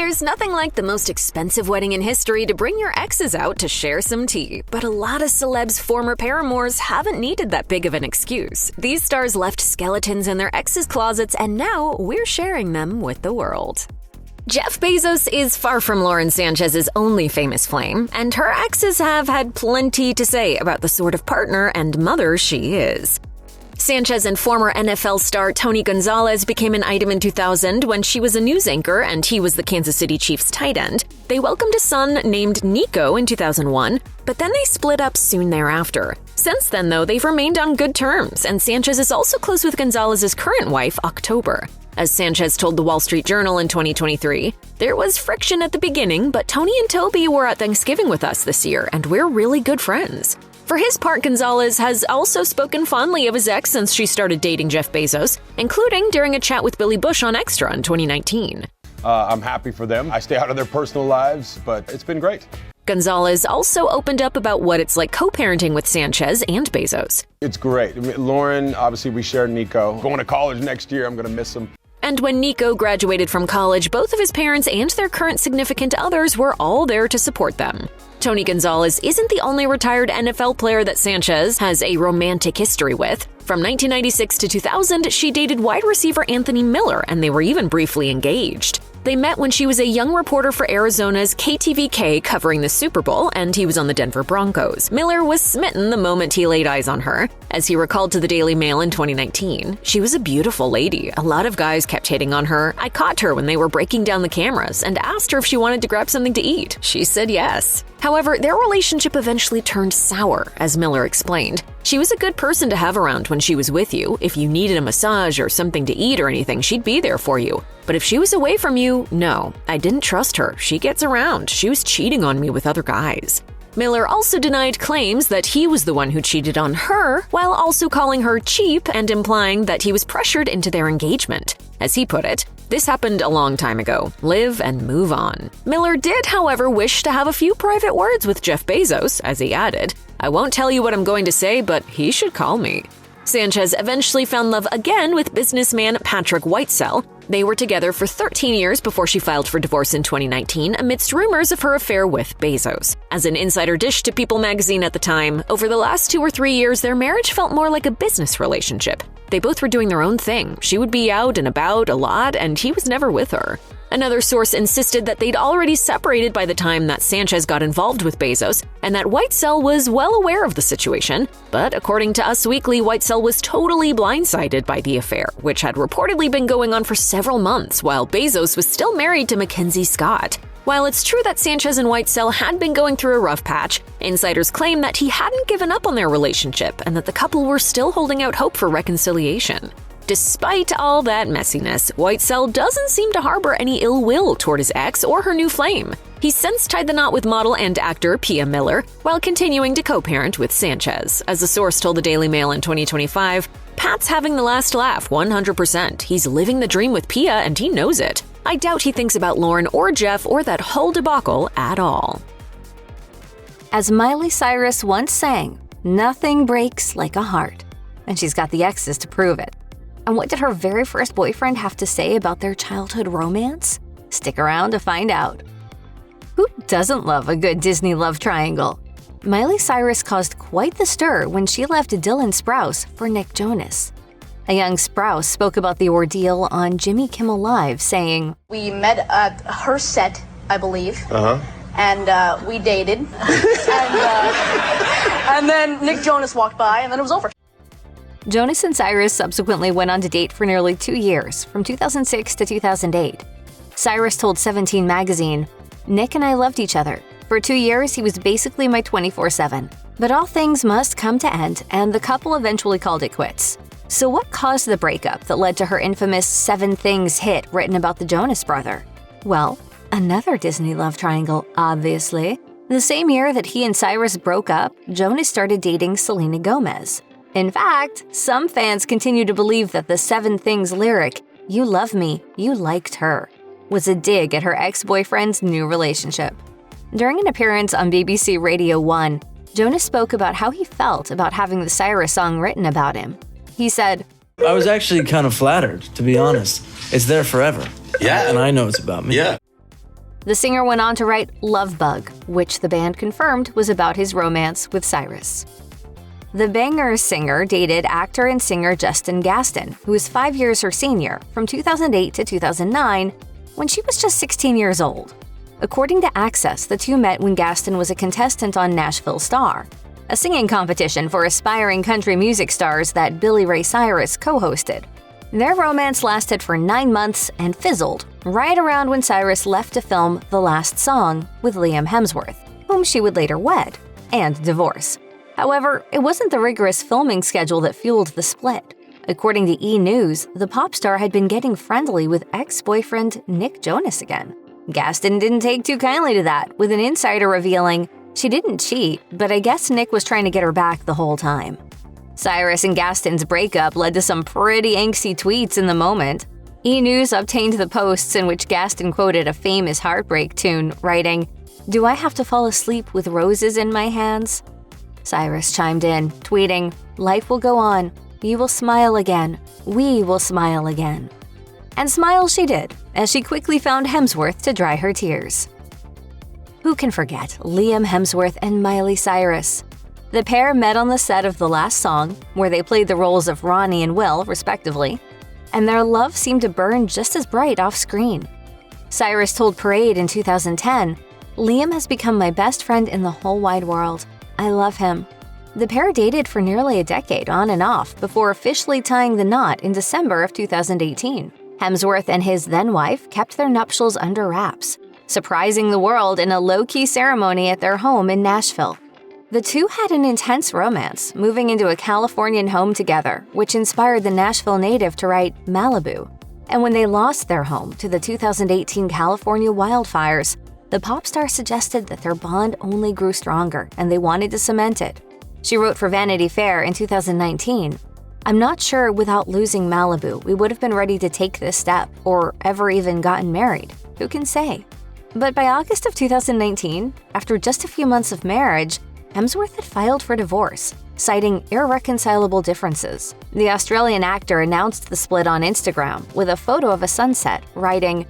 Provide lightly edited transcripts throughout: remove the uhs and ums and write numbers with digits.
There's nothing like the most expensive wedding in history to bring your exes out to share some tea, but a lot of celebs' former paramours haven't needed that big of an excuse. These stars left skeletons in their exes' closets, and now we're sharing them with the world. Jeff Bezos is far from Lauren Sanchez's only famous flame, and her exes have had plenty to say about the sort of partner and mother she is. Sanchez and former NFL star Tony Gonzalez became an item in 2000 when she was a news anchor and he was the Kansas City Chiefs tight end. They welcomed a son named Nico in 2001, but then they split up soon thereafter. Since then, though, they've remained on good terms, and Sanchez is also close with Gonzalez's current wife, October. As Sanchez told the Wall Street Journal in 2023, there was friction at the beginning, but Tony and Toby were at Thanksgiving with us this year, and we're really good friends. For his part, Gonzalez has also spoken fondly of his ex since she started dating Jeff Bezos, including during a chat with Billy Bush on Extra in 2019. I'm happy for them. I stay out of their personal lives, but it's been great. Gonzalez also opened up about what it's like co-parenting with Sanchez and Bezos. It's great. I mean, Lauren, obviously we share Nico. Going to college next year, I'm going to miss him. And when Nico graduated from college, both of his parents and their current significant others were all there to support them. Tony Gonzalez isn't the only retired NFL player that Sanchez has a romantic history with. From 1996 to 2000, she dated wide receiver Anthony Miller, and they were even briefly engaged. They met when she was a young reporter for Arizona's KTVK covering the Super Bowl, and he was on the Denver Broncos. Miller was smitten the moment he laid eyes on her. As he recalled to the Daily Mail in 2019, she was a beautiful lady. A lot of guys kept hitting on her. I caught her when they were breaking down the cameras and asked her if she wanted to grab something to eat. She said yes. However, their relationship eventually turned sour, as Miller explained. She was a good person to have around when she was with you. If you needed a massage or something to eat or anything, she'd be there for you. But if she was away from you, no, I didn't trust her. She gets around. She was cheating on me with other guys. Miller also denied claims that he was the one who cheated on her, while also calling her cheap and implying that he was pressured into their engagement. As he put it, this happened a long time ago. Live and move on. Miller did, however, wish to have a few private words with Jeff Bezos, as he added, I won't tell you what I'm going to say, but he should call me. Sanchez eventually found love again with businessman Patrick Whitesell. They were together for 13 years before she filed for divorce in 2019 amidst rumors of her affair with Bezos. As an insider dish to People magazine at the time, over the last 2 or 3 years, their marriage felt more like a business relationship. They both were doing their own thing. She would be out and about a lot, and he was never with her. Another source insisted that they'd already separated by the time that Sanchez got involved with Bezos, and that Whitesell was well aware of the situation. But according to Us Weekly, Whitesell was totally blindsided by the affair, which had reportedly been going on for several months, while Bezos was still married to Mackenzie Scott. While it's true that Sanchez and Whitesell had been going through a rough patch, insiders claim that he hadn't given up on their relationship and that the couple were still holding out hope for reconciliation. Despite all that messiness, Whitesell doesn't seem to harbor any ill will toward his ex or her new flame. He's since tied the knot with model and actor Pia Miller, while continuing to co-parent with Sanchez. As a source told the Daily Mail in 2025, Pat's having the last laugh 100%. He's living the dream with Pia and he knows it. I doubt he thinks about Lauren or Jeff or that whole debacle at all. As Miley Cyrus once sang, nothing breaks like a heart. And she's got the exes to prove it. And what did her very first boyfriend have to say about their childhood romance? Stick around to find out. Who doesn't love a good Disney love triangle? Miley Cyrus caused quite the stir when she left Dylan Sprouse for Nick Jonas. A young Sprouse spoke about the ordeal on Jimmy Kimmel Live, saying, We met at her set, I believe. And we dated. and then Nick Jonas walked by, and then it was over. Jonas and Cyrus subsequently went on to date for nearly 2 years, from 2006 to 2008. Cyrus told 17 magazine, Nick and I loved each other. For 2 years, he was basically my 24/7. But all things must come to end, and the couple eventually called it quits. So what caused the breakup that led to her infamous 7 Things hit written about the Jonas brother? Well, another Disney love triangle, obviously. The same year that he and Cyrus broke up, Jonas started dating Selena Gomez. In fact, some fans continue to believe that the 7 Things lyric, You love me, you liked her, was a dig at her ex-boyfriend's new relationship. During an appearance on BBC Radio 1, Jonas spoke about how he felt about having the Cyrus song written about him. He said, I was actually kind of flattered, to be honest. It's there forever. Yeah. And I know it's about me. Yeah. The singer went on to write Love Bug, which the band confirmed was about his romance with Cyrus. The Bangers singer dated actor and singer Justin Gaston, who was 5 years her senior, from 2008 to 2009, when she was just 16 years old. According to Exes, the two met when Gaston was a contestant on Nashville Star, a singing competition for aspiring country music stars that Billy Ray Cyrus co-hosted. Their romance lasted for 9 months and fizzled right around when Cyrus left to film The Last Song with Liam Hemsworth, whom she would later wed and divorce. However, it wasn't the rigorous filming schedule that fueled the split. According to E! News, the pop star had been getting friendly with ex-boyfriend Nick Jonas again. Gaston didn't take too kindly to that, with an insider revealing she didn't cheat, but I guess Nick was trying to get her back the whole time. Cyrus and Gaston's breakup led to some pretty angsty tweets in the moment. E! News obtained the posts in which Gaston quoted a famous Heartbreak tune, writing, "Do I have to fall asleep with roses in my hands?" Cyrus chimed in, tweeting, "Life will go on. You will smile again. We will smile again." And smile she did, as she quickly found Hemsworth to dry her tears. Who can forget Liam Hemsworth and Miley Cyrus? The pair met on the set of The Last Song, where they played the roles of Ronnie and Will, respectively, and their love seemed to burn just as bright off-screen. Cyrus told Parade in 2010, "Liam has become my best friend in the whole wide world. I love him." The pair dated for nearly a decade on and off before officially tying the knot in December of 2018. Hemsworth and his then-wife kept their nuptials under wraps, surprising the world in a low-key ceremony at their home in Nashville. The two had an intense romance, moving into a Californian home together, which inspired the Nashville native to write Malibu. And when they lost their home to the 2018 California wildfires, the pop star suggested that their bond only grew stronger and they wanted to cement it. She wrote for Vanity Fair in 2019, "I'm not sure without losing Malibu we would have been ready to take this step or ever even gotten married. Who can say?" But by August of 2019, after just a few months of marriage, Hemsworth had filed for divorce, citing irreconcilable differences. The Australian actor announced the split on Instagram with a photo of a sunset, writing,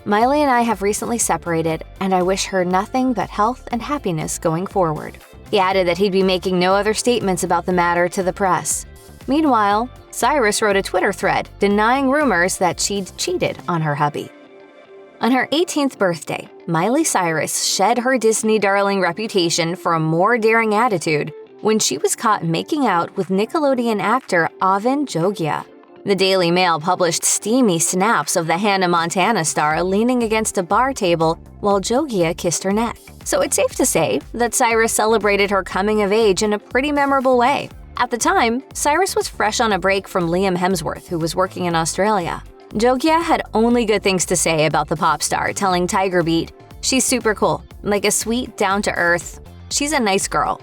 "Miley and I have recently separated, and I wish her nothing but health and happiness going forward." He added that he'd be making no other statements about the matter to the press. Meanwhile, Cyrus wrote a Twitter thread denying rumors that she'd cheated on her hubby. On her 18th birthday, Miley Cyrus shed her Disney darling reputation for a more daring attitude when she was caught making out with Nickelodeon actor Avin Jogia. The Daily Mail published steamy snaps of the Hannah Montana star leaning against a bar table while Jogia kissed her neck. So it's safe to say that Cyrus celebrated her coming of age in a pretty memorable way. At the time, Cyrus was fresh on a break from Liam Hemsworth, who was working in Australia. Jogia had only good things to say about the pop star, telling Tiger Beat, "She's super cool, like a sweet, down-to-earth, she's a nice girl."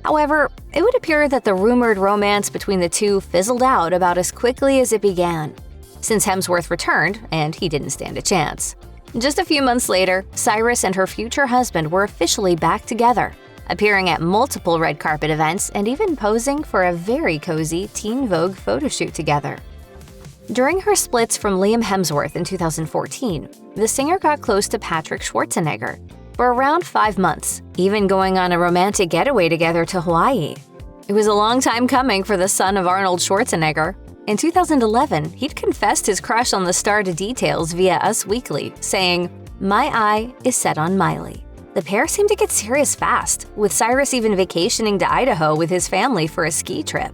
However, it would appear that the rumored romance between the two fizzled out about as quickly as it began, since Hemsworth returned and he didn't stand a chance. Just a few months later, Cyrus and her future husband were officially back together, appearing at multiple red carpet events and even posing for a very cozy Teen Vogue photoshoot together. During her splits from Liam Hemsworth in 2014, the singer got close to Patrick Schwarzenegger for around 5 months, even going on a romantic getaway together to Hawaii. It was a long time coming for the son of Arnold Schwarzenegger. In 2011, he'd confessed his crush on the star to Details via Us Weekly, saying, "My eye is set on Miley." The pair seemed to get serious fast, with Cyrus even vacationing to Idaho with his family for a ski trip.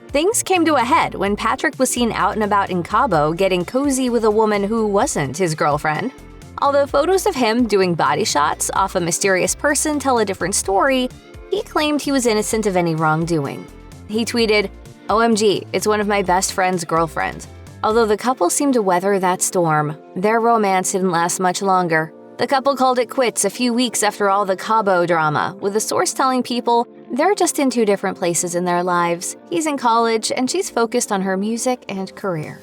Things came to a head when Patrick was seen out and about in Cabo getting cozy with a woman who wasn't his girlfriend. Although photos of him doing body shots off a mysterious person tell a different story, he claimed he was innocent of any wrongdoing. He tweeted, "OMG, it's one of my best friend's girlfriends." Although the couple seemed to weather that storm, their romance didn't last much longer. The couple called it quits a few weeks after all the Cabo drama, with a source telling people they're just in 2 different places in their lives. He's in college and she's focused on her music and career.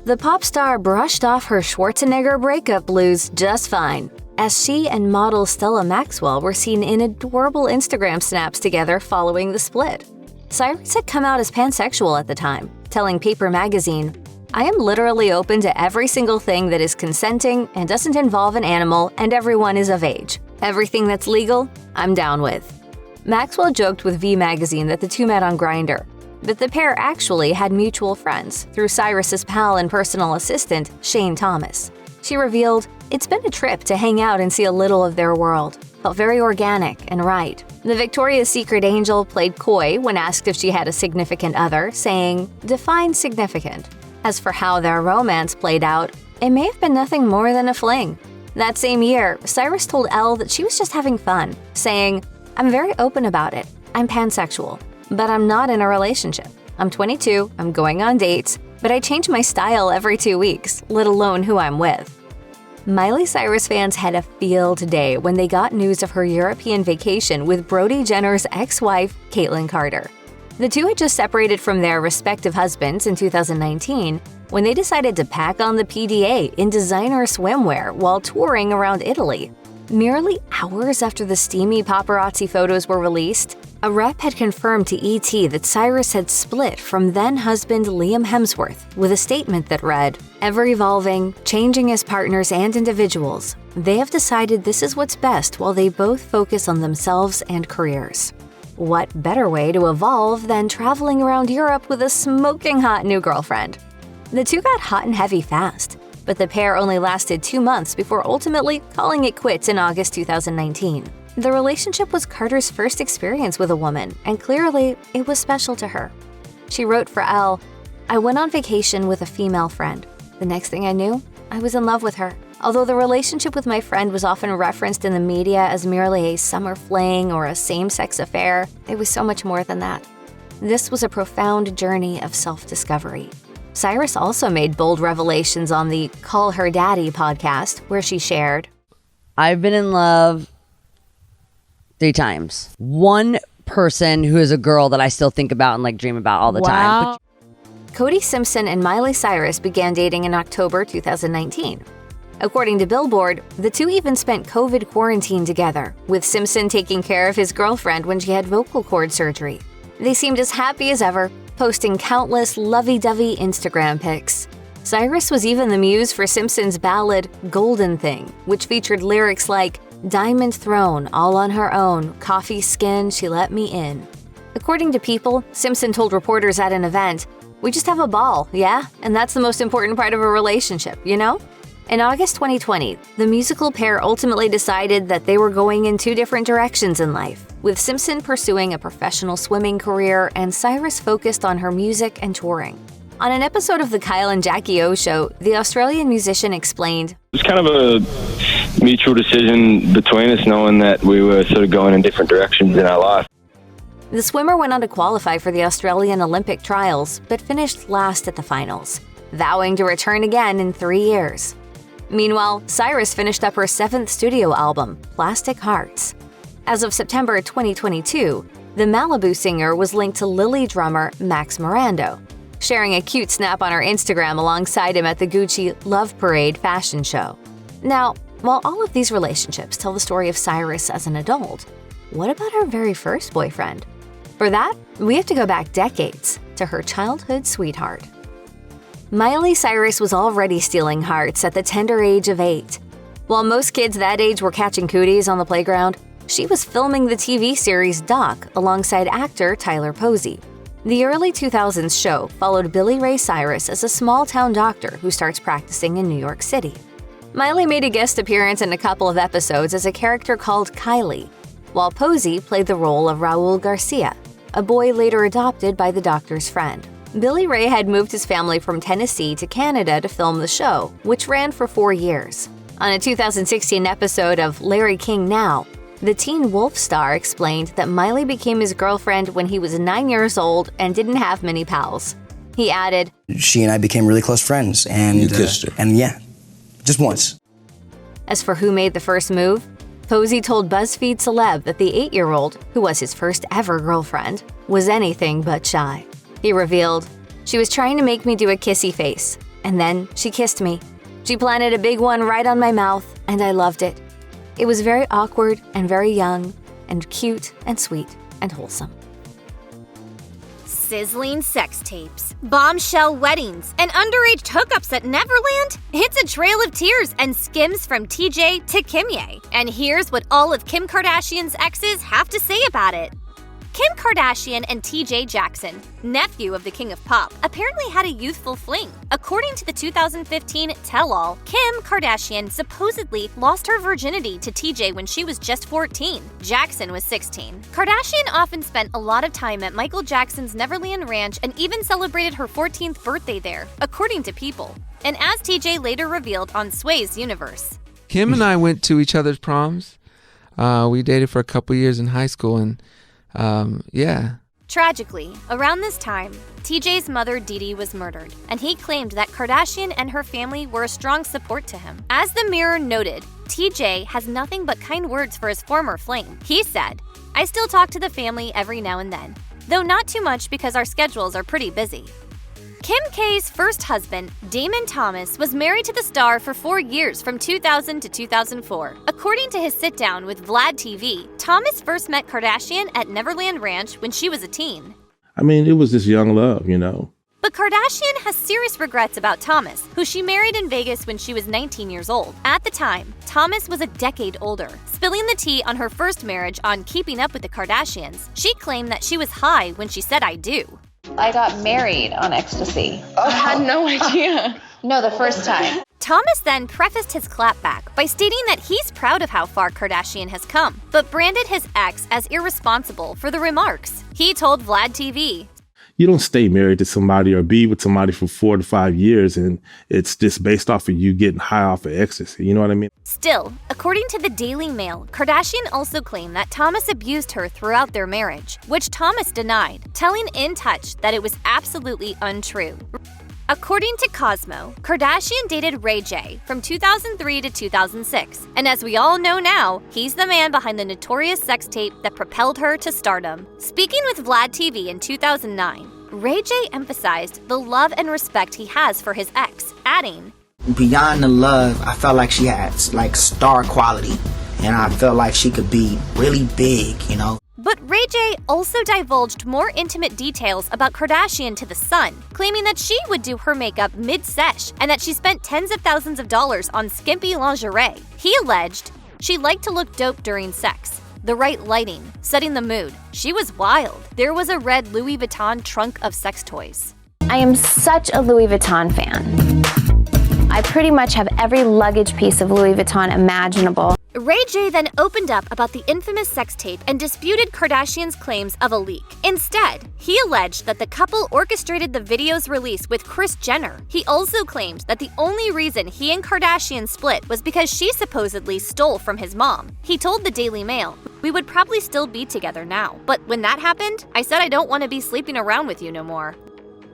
The pop star brushed off her Schwarzenegger breakup blues just fine, as she and model Stella Maxwell were seen in adorable Instagram snaps together following the split. Cyrus had come out as pansexual at the time, telling Paper Magazine, I am literally open to every single thing that is consenting and doesn't involve an animal and everyone is of age. Everything that's legal, I'm down with. Maxwell joked with V Magazine that the two met on Grindr, but the pair actually had mutual friends through Cyrus's pal and personal assistant, Shane Thomas. She revealed, "It's been a trip to hang out and see a little of their world. Felt very organic and right." The Victoria's Secret angel played coy when asked if she had a significant other, saying, "Define significant." As for how their romance played out, it may have been nothing more than a fling. That same year, Cyrus told Elle that she was just having fun, saying, "I'm very open about it. I'm pansexual, but I'm not in a relationship. I'm 22, I'm going on dates, but I change my style every 2 weeks, let alone who I'm with." Miley Cyrus fans had a field day when they got news of her European vacation with Brody Jenner's ex-wife, Caitlyn Carter. The two had just separated from their respective husbands in 2019 when they decided to pack on the PDA in designer swimwear while touring around Italy. Merely hours after the steamy paparazzi photos were released, a rep had confirmed to ET that Cyrus had split from then-husband Liam Hemsworth with a statement that read, "Ever evolving, changing as partners and individuals, they have decided this is what's best while they both focus on themselves and careers." What better way to evolve than traveling around Europe with a smoking hot new girlfriend? The two got hot and heavy fast, but the pair only lasted 2 months before ultimately calling it quits in August 2019. The relationship was Carter's first experience with a woman, and clearly, it was special to her. She wrote for Elle, "I went on vacation with a female friend. The next thing I knew, I was in love with her. Although the relationship with my friend was often referenced in the media as merely a summer fling or a same-sex affair, it was so much more than that. This was a profound journey of self-discovery." Cyrus also made bold revelations on the Call Her Daddy podcast, where she shared, "I've been in love 3 times. One person who is a girl that I still think about and dream about all the time." Cody Simpson and Miley Cyrus began dating in October 2019. According to Billboard, the two even spent COVID quarantine together, with Simpson taking care of his girlfriend when she had vocal cord surgery. They seemed as happy as ever, posting countless lovey-dovey Instagram pics. Cyrus was even the muse for Simpson's ballad Golden Thing, which featured lyrics like, "Diamond throne, all on her own, coffee skin, she let me in." According to People, Simpson told reporters at an event, "We just have a ball, yeah? And that's the most important part of a relationship, you know?" In August 2020, the musical pair ultimately decided that they were going in 2 different directions in life, with Simpson pursuing a professional swimming career and Cyrus focused on her music and touring. On an episode of The Kyle and Jackie O Show, the Australian musician explained, "It's kind of a mutual decision between us, knowing that we were sort of going in different directions in our life." The swimmer went on to qualify for the Australian Olympic trials, but finished last at the finals, vowing to return again in 3 years. Meanwhile, Cyrus finished up her 7th studio album, Plastic Hearts. As of September 2022, the Malibu singer was linked to Lily drummer Max Mirando, sharing a cute snap on her Instagram alongside him at the Gucci Love Parade fashion show. Now, while all of these relationships tell the story of Cyrus as an adult, what about her very first boyfriend? For that, we have to go back decades to her childhood sweetheart. Miley Cyrus was already stealing hearts at the tender age of 8. While most kids that age were catching cooties on the playground, she was filming the TV series Doc alongside actor Tyler Posey. The early 2000s show followed Billy Ray Cyrus as a small-town doctor who starts practicing in New York City. Miley made a guest appearance in a couple of episodes as a character called Kylie, while Posey played the role of Raul Garcia, a boy later adopted by the doctor's friend. Billy Ray had moved his family from Tennessee to Canada to film the show, which ran for 4 years. On a 2016 episode of Larry King Now, the Teen Wolf star explained that Miley became his girlfriend when he was 9 years old and didn't have many pals. He added, "She and I became really close friends, and you kissed her. And yeah, just once." As for who made the first move, Posey told BuzzFeed Celeb that the 8-year-old, who was his first ever girlfriend, was anything but shy. He revealed, "She was trying to make me do a kissy face, and then she kissed me. She planted a big one right on my mouth, and I loved it. It was very awkward and very young, and cute and sweet and wholesome." Sizzling sex tapes, bombshell weddings, and underage hookups at Neverland? It's a trail of tears and skims from TJ to Kimye. And here's what all of Kim Kardashian's exes have to say about it. Kim Kardashian and TJ Jackson, nephew of the King of Pop, apparently had a youthful fling. According to the 2015 tell-all, Kim Kardashian supposedly lost her virginity to TJ when she was just 14. Jackson was 16. Kardashian often spent a lot of time at Michael Jackson's Neverland Ranch and even celebrated her 14th birthday there, according to People. And as TJ later revealed on Sway's Universe. Kim and I went to each other's proms. We dated for a couple years in high school, and yeah. Tragically, around this time, TJ's mother Dee Dee was murdered, and he claimed that Kardashian and her family were a strong support to him. As the Mirror noted, TJ has nothing but kind words for his former flame. He said, "I still talk to the family every now and then, though not too much because our schedules are pretty busy." Kim K's first husband, Damon Thomas, was married to the star for 4 years from 2000 to 2004. According to his sit-down with Vlad TV, Thomas first met Kardashian at Neverland Ranch when she was a teen. I mean, it was just young love, you know. But Kardashian has serious regrets about Thomas, who she married in Vegas when she was 19 years old. At the time, Thomas was a decade older. Spilling the tea on her first marriage on Keeping Up with the Kardashians, she claimed that she was high when she said "I do." I got married on ecstasy. I had no idea. No, the first time. Thomas then prefaced his clapback by stating that he's proud of how far Kardashian has come, but branded his ex as irresponsible for the remarks. He told Vlad TV, You don't stay married to somebody or be with somebody for 4 to 5 years, and it's just based off of you getting high off of ecstasy. You know what I mean? Still, according to the Daily Mail, Kardashian also claimed that Thomas abused her throughout their marriage, which Thomas denied, telling In Touch that it was absolutely untrue. According to Cosmo, Kardashian dated Ray J from 2003 to 2006, and as we all know now, he's the man behind the notorious sex tape that propelled her to stardom. Speaking with Vlad TV in 2009, Ray J emphasized the love and respect he has for his ex, adding, "Beyond the love, I felt like she had like star quality, and I felt like she could be really big, you know." But Ray J also divulged more intimate details about Kardashian to The Sun, claiming that she would do her makeup mid-sesh and that she spent tens of thousands of dollars on skimpy lingerie. He alleged she liked to look dope during sex, the right lighting, setting the mood. She was wild. There was a red Louis Vuitton trunk of sex toys. I am such a Louis Vuitton fan. I pretty much have every luggage piece of Louis Vuitton imaginable. Ray J then opened up about the infamous sex tape and disputed Kardashian's claims of a leak. Instead, he alleged that the couple orchestrated the video's release with Kris Jenner. He also claimed that the only reason he and Kardashian split was because she supposedly stole from his mom. He told the Daily Mail, "We would probably still be together now, but when that happened, I said I don't want to be sleeping around with you no more."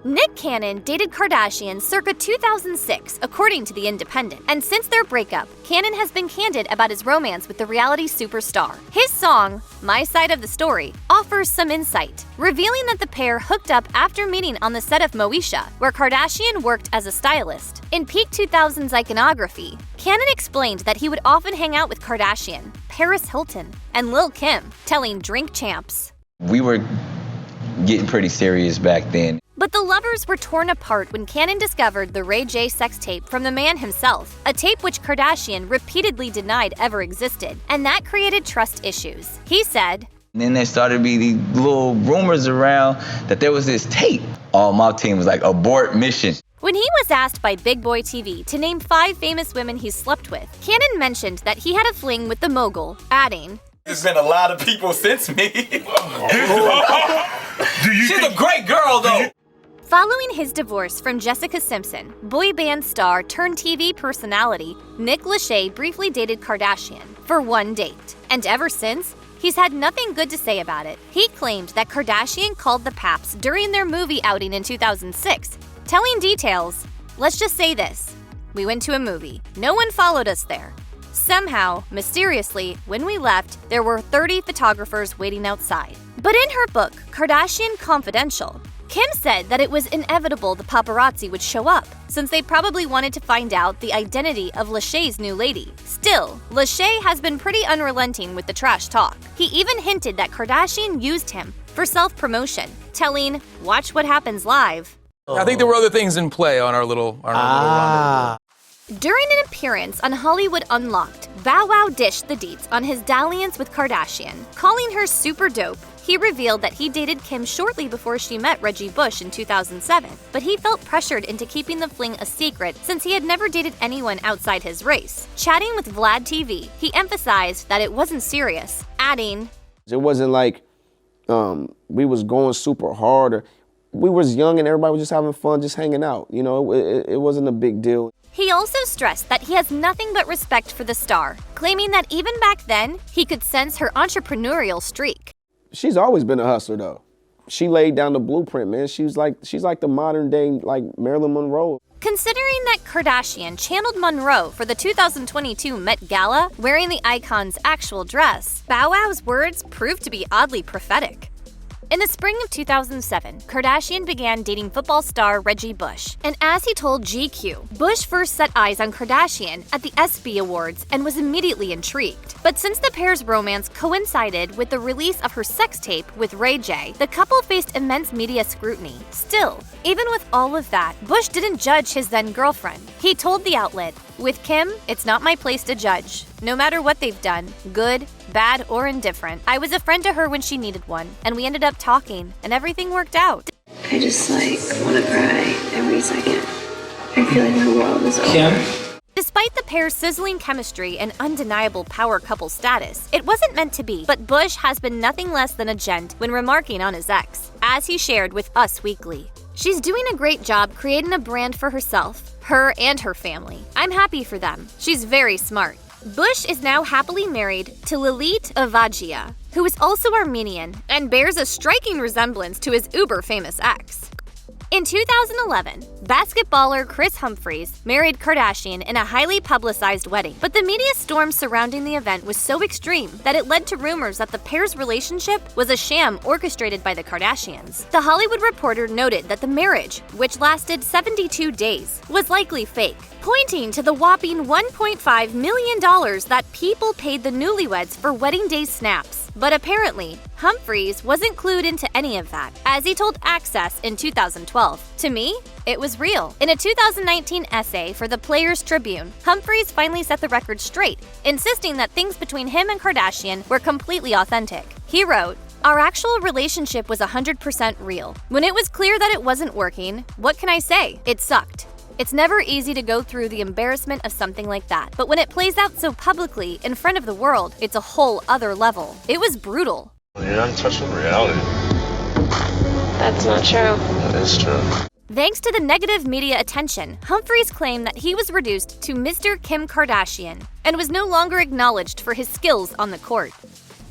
Nick Cannon dated Kardashian circa 2006, according to The Independent, and since their breakup, Cannon has been candid about his romance with the reality superstar. His song, My Side of the Story, offers some insight, revealing that the pair hooked up after meeting on the set of Moesha, where Kardashian worked as a stylist. In peak 2000s iconography, Cannon explained that he would often hang out with Kardashian, Paris Hilton, and Lil' Kim, telling Drink Champs, "We were getting pretty serious back then." But the lovers were torn apart when Cannon discovered the Ray J sex tape from the man himself, a tape which Kardashian repeatedly denied ever existed, and that created trust issues. He said, And then there started to be these little rumors around that there was this tape. All my team was like, abort mission. When he was asked by Big Boy TV to name 5 famous women he slept with, Cannon mentioned that he had a fling with the mogul, adding, "There's been a lot of people since me." She's a great girl, though. Following his divorce from Jessica Simpson, boy band star turned TV personality Nick Lachey briefly dated Kardashian for one date. And ever since, he's had nothing good to say about it. He claimed that Kardashian called the Paps during their movie outing in 2006, telling details, "Let's just say this. We went to a movie. No one followed us there. Somehow, mysteriously, when we left, there were 30 photographers waiting outside." But in her book, Kardashian Confidential, Kim said that it was inevitable the paparazzi would show up, since they probably wanted to find out the identity of Lachey's new lady. Still, Lachey has been pretty unrelenting with the trash talk. He even hinted that Kardashian used him for self-promotion, telling, "Watch what happens live." I think there were other things in play on our little rendezvous. During an appearance on Hollywood Unlocked, Bow Wow dished the deets on his dalliance with Kardashian. Calling her super dope, he revealed that he dated Kim shortly before she met Reggie Bush in 2007, but he felt pressured into keeping the fling a secret since he had never dated anyone outside his race. Chatting with Vlad TV, he emphasized that it wasn't serious, adding, "It wasn't like we was going super hard, or we was young and everybody was just having fun, just hanging out. You know, it wasn't a big deal." He also stressed that he has nothing but respect for the star, claiming that even back then, he could sense her entrepreneurial streak. She's always been a hustler, though. She laid down the blueprint, man. She's like the modern day, like, Marilyn Monroe. Considering that Kardashian channeled Monroe for the 2022 Met Gala, wearing the icon's actual dress, Bow Wow's words proved to be oddly prophetic. In the spring of 2007, Kardashian began dating football star Reggie Bush. And as he told GQ, Bush first set eyes on Kardashian at the ESPY Awards and was immediately intrigued. But since the pair's romance coincided with the release of her sex tape with Ray J, the couple faced immense media scrutiny. Still, even with all of that, Bush didn't judge his then-girlfriend. He told the outlet, "With Kim, it's not my place to judge. No matter what they've done, good, bad, or indifferent, I was a friend to her when she needed one, and we ended up talking, and everything worked out." I just, want to cry every second. I feel like my world is over. Despite the pair's sizzling chemistry and undeniable power couple status, it wasn't meant to be, but Bush has been nothing less than a gent when remarking on his ex, as he shared with Us Weekly. "She's doing a great job creating a brand for herself, her and her family. I'm happy for them. She's very smart." Bush is now happily married to Lilit Avagia, who is also Armenian and bears a striking resemblance to his uber-famous ex. In 2011, basketballer Kris Humphries married Kardashian in a highly publicized wedding, but the media storm surrounding the event was so extreme that it led to rumors that the pair's relationship was a sham orchestrated by the Kardashians. The Hollywood Reporter noted that the marriage, which lasted 72 days, was likely fake, pointing to the whopping $1.5 million that people paid the newlyweds for wedding day snaps. But apparently, Humphries wasn't clued into any of that, as he told Access in 2012. "To me, it was real." In a 2019 essay for the Players Tribune, Humphries finally set the record straight, insisting that things between him and Kardashian were completely authentic. He wrote, "Our actual relationship was 100% real. When it was clear that it wasn't working, what can I say? It sucked. It's never easy to go through the embarrassment of something like that, but when it plays out so publicly in front of the world, it's a whole other level. It was brutal." You're not in touch with reality. That's not true. That is true. Thanks to the negative media attention, Humphries claimed that he was reduced to Mr. Kim Kardashian and was no longer acknowledged for his skills on the court.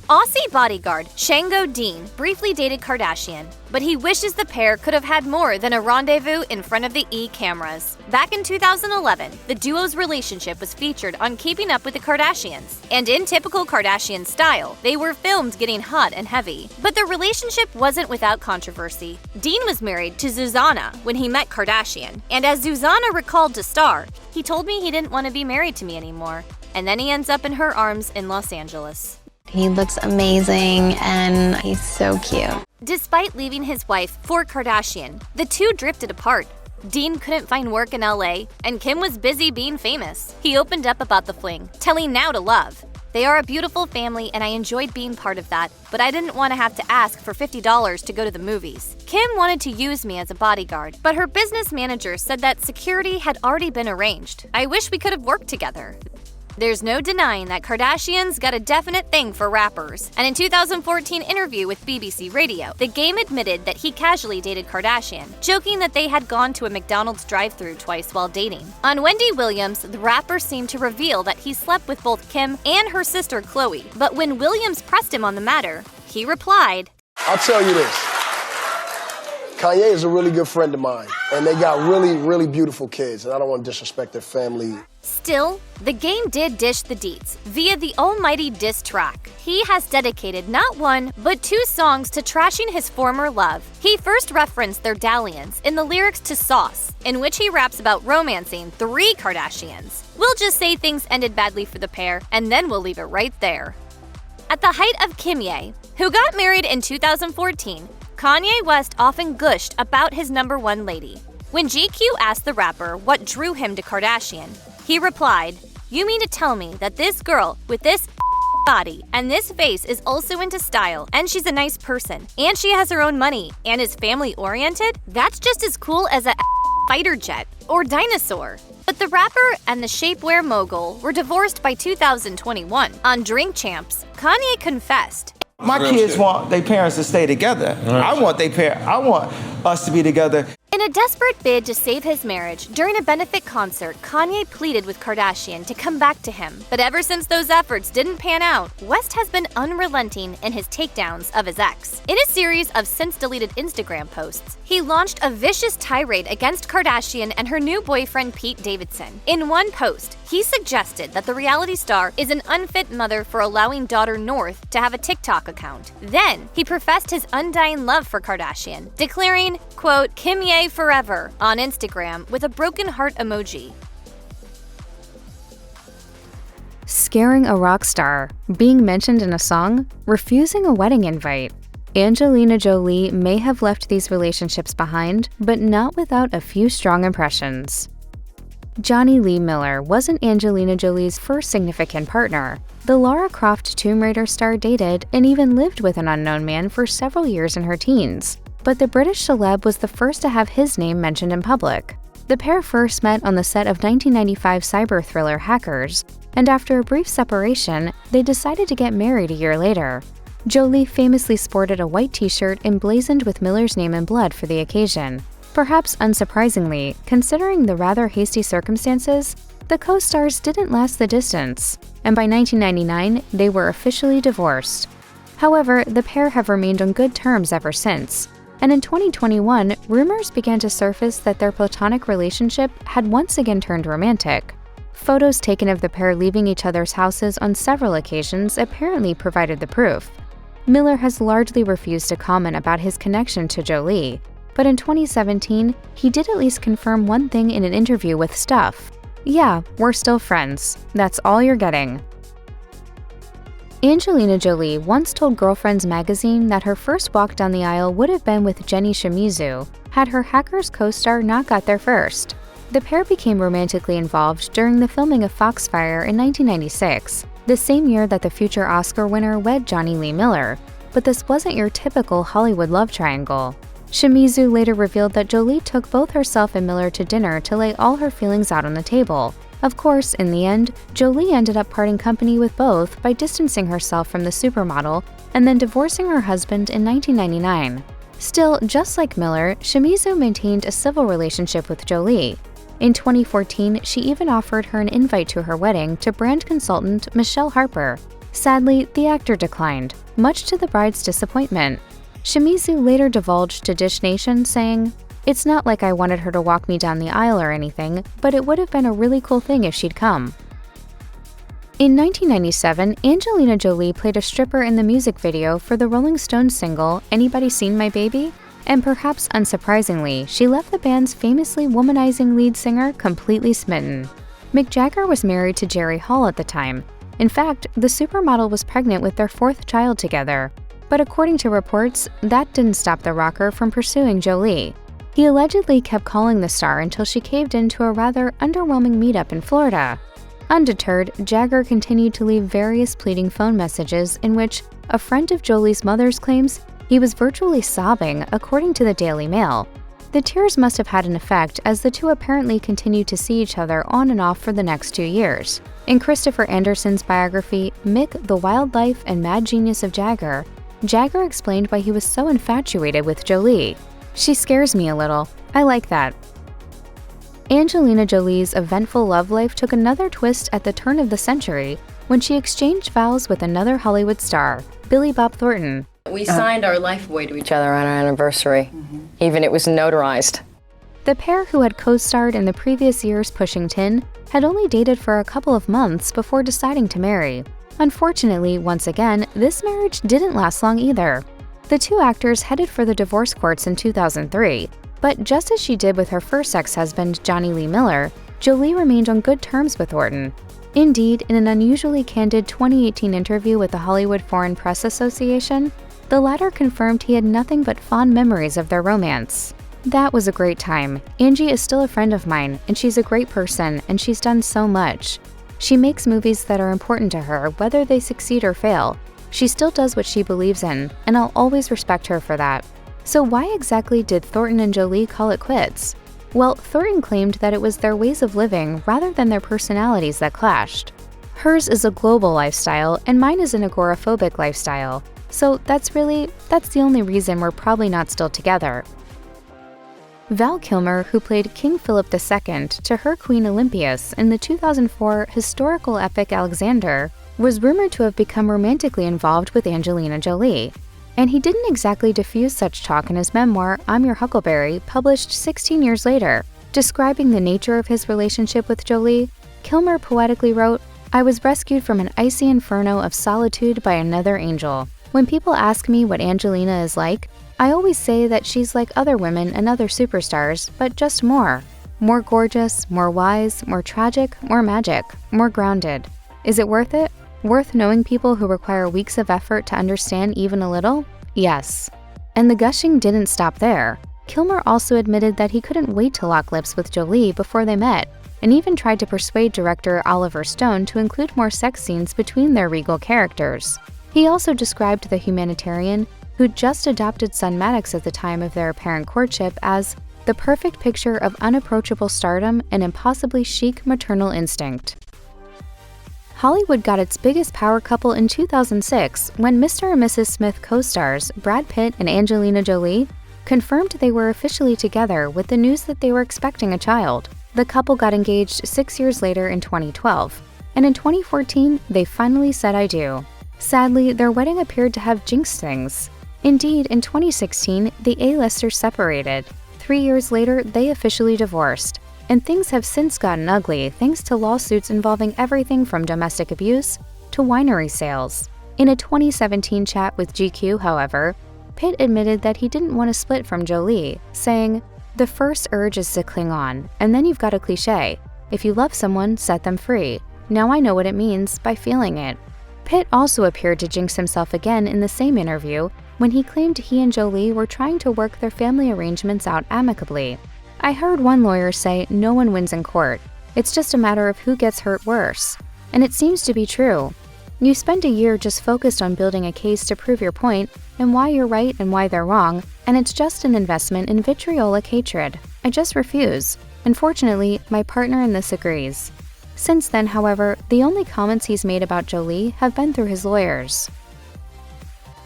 Aussie bodyguard Shango Dean briefly dated Kardashian, but he wishes the pair could have had more than a rendezvous in front of the E-cameras. Back in 2011, the duo's relationship was featured on Keeping Up with the Kardashians, and in typical Kardashian style, they were filmed getting hot and heavy. But their relationship wasn't without controversy. Dean was married to Zuzana when he met Kardashian, and as Zuzana recalled to Star, he told me he didn't want to be married to me anymore, and then he ends up in her arms in Los Angeles. He looks amazing and he's so cute. Despite leaving his wife for Kardashian, the two drifted apart. Dean couldn't find work in LA, and Kim was busy being famous. He opened up about the fling, telling Now to Love, "They are a beautiful family and I enjoyed being part of that, but I didn't want to have to ask for $50 to go to the movies. Kim wanted to use me as a bodyguard, but her business manager said that security had already been arranged. I wish we could have worked together." There's no denying that Kardashians got a definite thing for rappers, and in 2014 interview with BBC Radio, the Game admitted that he casually dated Kardashian, joking that they had gone to a McDonald's drive-thru twice while dating. On Wendy Williams, the rapper seemed to reveal that he slept with both Kim and her sister Khloe, but when Williams pressed him on the matter, he replied, "I'll tell you this. Kanye is a really good friend of mine, and they got really, really beautiful kids, and I don't want to disrespect their family." Still, the game did dish the deets via the almighty diss track. He has dedicated not one, but 2 songs to trashing his former love. He first referenced their dalliance in the lyrics to Sauce, in which he raps about romancing 3 Kardashians. We'll just say things ended badly for the pair, and then we'll leave it right there. At the height of Kimye, who got married in 2014, Kanye West often gushed about his #1 lady. When GQ asked the rapper what drew him to Kardashian, he replied, "You mean to tell me that this girl with this body and this face is also into style, and she's a nice person, and she has her own money, and is family-oriented? That's just as cool as a fighter jet or dinosaur." But the rapper and the shapewear mogul were divorced by 2021. On Drink Champs, Kanye confessed, "My kids want their parents to stay together. I want us to be together." In a desperate bid to save his marriage, during a benefit concert, Kanye pleaded with Kardashian to come back to him. But ever since those efforts didn't pan out, West has been unrelenting in his takedowns of his ex. In a series of since-deleted Instagram posts, he launched a vicious tirade against Kardashian and her new boyfriend Pete Davidson. In one post, he suggested that the reality star is an unfit mother for allowing daughter North to have a TikTok account. Then, he professed his undying love for Kardashian, declaring, quote, "Kimye forever," on Instagram with a broken heart emoji. Scaring a rock star, being mentioned in a song, refusing a wedding invite. Angelina Jolie may have left these relationships behind, but not without a few strong impressions. Johnny Lee Miller wasn't Angelina Jolie's first significant partner. The Lara Croft Tomb Raider star dated and even lived with an unknown man for several years in her teens. But the British celeb was the first to have his name mentioned in public. The pair first met on the set of 1995 cyber thriller Hackers, and after a brief separation, they decided to get married a year later. Jolie famously sported a white t-shirt emblazoned with Miller's name in blood for the occasion. Perhaps unsurprisingly, considering the rather hasty circumstances, the co-stars didn't last the distance, and by 1999, they were officially divorced. However, the pair have remained on good terms ever since. And in 2021, rumors began to surface that their platonic relationship had once again turned romantic. Photos taken of the pair leaving each other's houses on several occasions apparently provided the proof. Miller has largely refused to comment about his connection to Jolie, but in 2017, he did at least confirm one thing in an interview with Stuff. "Yeah, we're still friends. That's all you're getting." Angelina Jolie once told Girlfriends magazine that her first walk down the aisle would have been with Jenny Shimizu, had her Hackers co-star not got there first. The pair became romantically involved during the filming of Foxfire in 1996, the same year that the future Oscar winner wed Johnny Lee Miller. But this wasn't your typical Hollywood love triangle. Shimizu later revealed that Jolie took both herself and Miller to dinner to lay all her feelings out on the table. Of course, in the end, Jolie ended up parting company with both by distancing herself from the supermodel and then divorcing her husband in 1999. Still, just like Miller, Shimizu maintained a civil relationship with Jolie. In 2014, she even offered her an invite to her wedding to brand consultant Michelle Harper. Sadly, the actor declined, much to the bride's disappointment. Shimizu later divulged to Dish Nation, saying, "It's not like I wanted her to walk me down the aisle or anything, but it would have been a really cool thing if she'd come." In 1997, Angelina Jolie played a stripper in the music video for the Rolling Stones single, "Anybody Seen My Baby?" And perhaps unsurprisingly, she left the band's famously womanizing lead singer completely smitten. Mick Jagger was married to Jerry Hall at the time. In fact, the supermodel was pregnant with their 4th child together. But according to reports, that didn't stop the rocker from pursuing Jolie. He allegedly kept calling the star until she caved into a rather underwhelming meetup in Florida. Undeterred, Jagger continued to leave various pleading phone messages in which a friend of Jolie's mother's claims he was virtually sobbing, according to the Daily Mail. The tears must have had an effect, as the two apparently continued to see each other on and off for the next 2 years. In Christopher Anderson's biography, Mick, the Wild Life and Mad Genius of Jagger, Jagger explained why he was so infatuated with Jolie. "She scares me a little. I like that." Angelina Jolie's eventful love life took another twist at the turn of the century when she exchanged vows with another Hollywood star, Billy Bob Thornton. We signed our life away to each other on our anniversary. Even it was notarized. The pair, who had co-starred in the previous year's Pushing Tin, had only dated for a couple of months before deciding to marry. Unfortunately, once again, this marriage didn't last long either. The two actors headed for the divorce courts in 2003, but just as she did with her first ex-husband, Johnny Lee Miller, Jolie remained on good terms with Thornton. Indeed, in an unusually candid 2018 interview with the Hollywood Foreign Press Association, the latter confirmed he had nothing but fond memories of their romance. "That was a great time. Angie is still a friend of mine, and she's a great person, and she's done so much. She makes movies that are important to her, whether they succeed or fail. She still does what she believes in, and I'll always respect her for that." So why exactly did Thornton and Jolie call it quits? Well, Thornton claimed that it was their ways of living rather than their personalities that clashed. Hers is a global lifestyle, and mine is an agoraphobic lifestyle. So that's the only reason we're probably not still together. Val Kilmer, who played King Philip II to her Queen Olympias in the 2004 historical epic Alexander, was rumored to have become romantically involved with Angelina Jolie. And he didn't exactly diffuse such talk in his memoir, I'm Your Huckleberry, published 16 years later. Describing the nature of his relationship with Jolie, Kilmer poetically wrote, "I was rescued from an icy inferno of solitude by another angel. When people ask me what Angelina is like, I always say that she's like other women and other superstars, but just more. More gorgeous, more wise, more tragic, more magic, more grounded. Is it worth it? Worth knowing people who require weeks of effort to understand even a little? Yes." And the gushing didn't stop there. Kilmer also admitted that he couldn't wait to lock lips with Jolie before they met, and even tried to persuade director Oliver Stone to include more sex scenes between their regal characters. He also described the humanitarian, who'd just adopted son Maddox at the time of their apparent courtship, as the perfect picture of unapproachable stardom and impossibly chic maternal instinct. Hollywood got its biggest power couple in 2006 when Mr. and Mrs. Smith co-stars Brad Pitt and Angelina Jolie confirmed they were officially together with the news that they were expecting a child. The couple got engaged 6 years later in 2012, and in 2014, they finally said I do. Sadly, their wedding appeared to have jinxed things. Indeed, in 2016, the A-listers separated. 3 years later, they officially divorced. And things have since gotten ugly thanks to lawsuits involving everything from domestic abuse to winery sales. In a 2017 chat with GQ, however, Pitt admitted that he didn't want to split from Jolie, saying, "The first urge is to cling on, and then you've got a cliche. If you love someone, set them free. Now I know what it means by feeling it." Pitt also appeared to jinx himself again in the same interview when he claimed he and Jolie were trying to work their family arrangements out amicably. "I heard one lawyer say no one wins in court. It's just a matter of who gets hurt worse. And it seems to be true. You spend a year just focused on building a case to prove your point and why you're right and why they're wrong, and it's just an investment in vitriolic hatred. I just refuse. Unfortunately, my partner in this agrees." Since then, however, the only comments he's made about Jolie have been through his lawyers.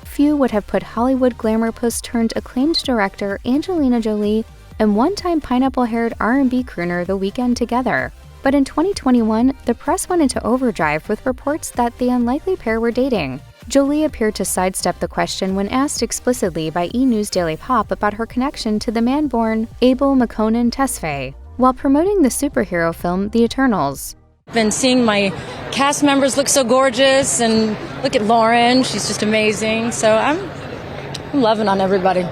Few would have put Hollywood glamour puss turned acclaimed director Angelina Jolie and one-time pineapple-haired R&B crooner The Weeknd together. But in 2021, the press went into overdrive with reports that the unlikely pair were dating. Jolie appeared to sidestep the question when asked explicitly by E! News Daily Pop about her connection to the man born Abel Makonnen Tesfaye, while promoting the superhero film The Eternals. Been seeing my cast members look so gorgeous, and look at Lauren, she's just amazing. So I'm loving on everybody.